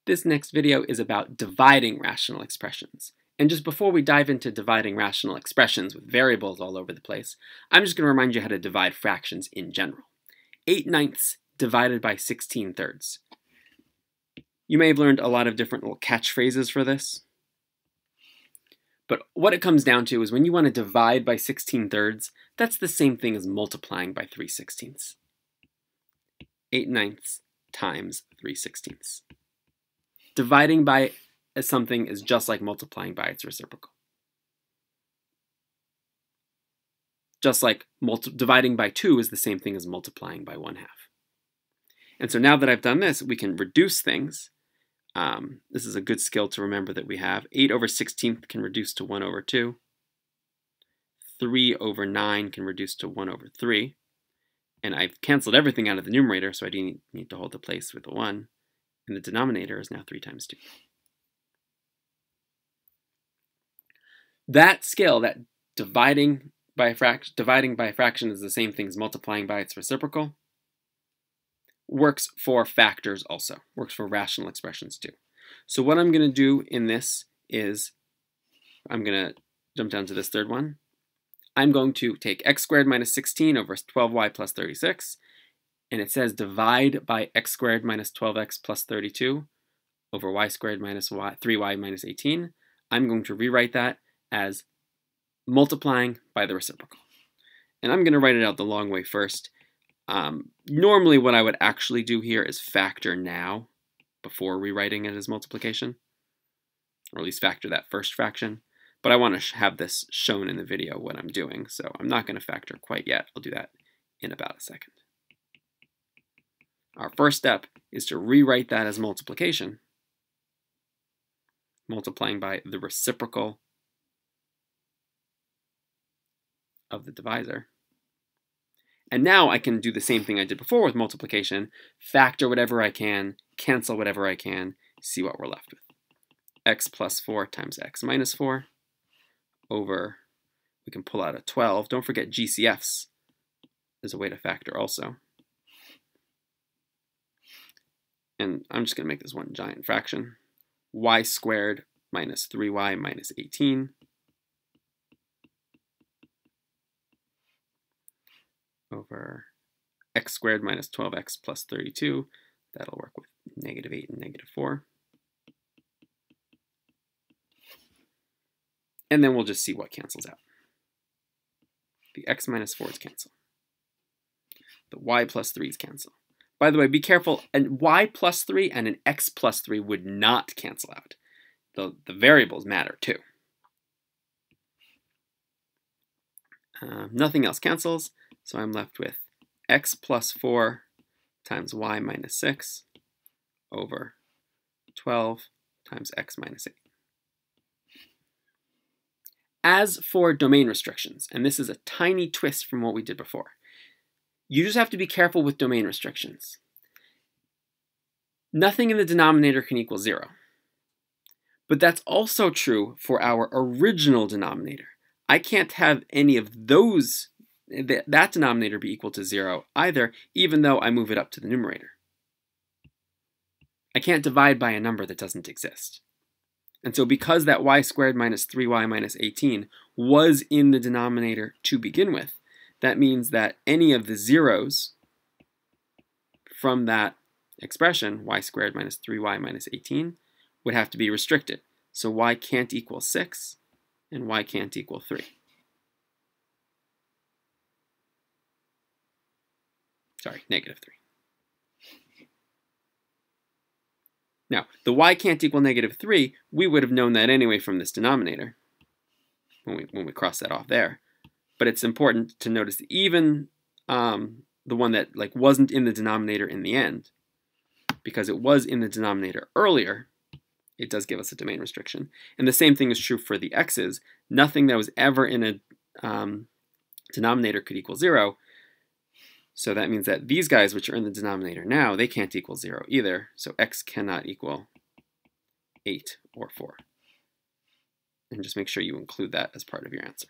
This next video is about dividing rational expressions. And just before we dive into dividing rational expressions with variables all over the place, I'm just going to remind you how to divide fractions in general. 8/9 divided by 16/3. You may have learned a lot of different little catchphrases for this. But what it comes down to is when you want to divide by 16/3, that's the same thing as multiplying by 3/16. 8/9 times 3/16. Dividing by something is just like multiplying by its reciprocal. Just like dividing by 2 is the same thing as multiplying by 1/2. And so now that I've done this, we can reduce things. This is a good skill to remember that we have. 8/16 can reduce to 1/2. 3/9 can reduce to 1/3. And I've canceled everything out of the numerator, so I do need to hold the place with a 1. And the denominator is now 3 times 2. That skill, that dividing by a fraction is the same thing as multiplying by its reciprocal, works for factors also, works for rational expressions too. So what I'm going to do in this is, I'm going to jump down to this third one. I'm going to take x squared minus 16 over 12y plus 36, and it says divide by x squared minus 12x plus 32 over y squared minus 3y minus 18. I'm going to rewrite that as multiplying by the reciprocal. And I'm going to write it out the long way first. Normally what I would actually do here is factor now before rewriting it as multiplication, or at least factor that first fraction. But I want to have this shown in the video what I'm doing, so I'm not going to factor quite yet. I'll do that in about a second. Our first step is to rewrite that as multiplication, multiplying by the reciprocal of the divisor. And now I can do the same thing I did before with multiplication, factor whatever I can, cancel whatever I can, see what we're left with. X plus 4 times x minus 4 over, we can pull out a 12. Don't forget GCFs is a way to factor also. And I'm just going to make this one giant fraction. Y squared minus 3y minus 18 over x squared minus 12x plus 32. That'll work with -8 and -4. And then we'll just see what cancels out. The x minus 4's cancel. The y plus 3's cancel. By the way, be careful, an y plus 3 and an x plus 3 would not cancel out. The variables matter too. Nothing else cancels, so I'm left with x plus 4 times y minus 6 over 12 times x minus 8. As for domain restrictions, and this is a tiny twist from what we did before, you just have to be careful with domain restrictions. Nothing in the denominator can equal 0. But that's also true for our original denominator. I can't have any of those, that denominator be equal to 0 either, even though I move it up to the numerator. I can't divide by a number that doesn't exist. And so because that y squared minus 3y minus 18 was in the denominator to begin with, that means that any of the zeros from that expression, y squared minus 3y minus 18, would have to be restricted. So y can't equal 6, and y can't equal 3. Sorry, -3. Now, the y can't equal -3, we would have known that anyway from this denominator, when we cross that off there. But it's important to notice that even the one that wasn't in the denominator in the end, because it was in the denominator earlier, it does give us a domain restriction. And the same thing is true for the x's. Nothing that was ever in a denominator could equal 0. So that means that these guys, which are in the denominator now, they can't equal 0 either. So x cannot equal 8 or 4. And just make sure you include that as part of your answer.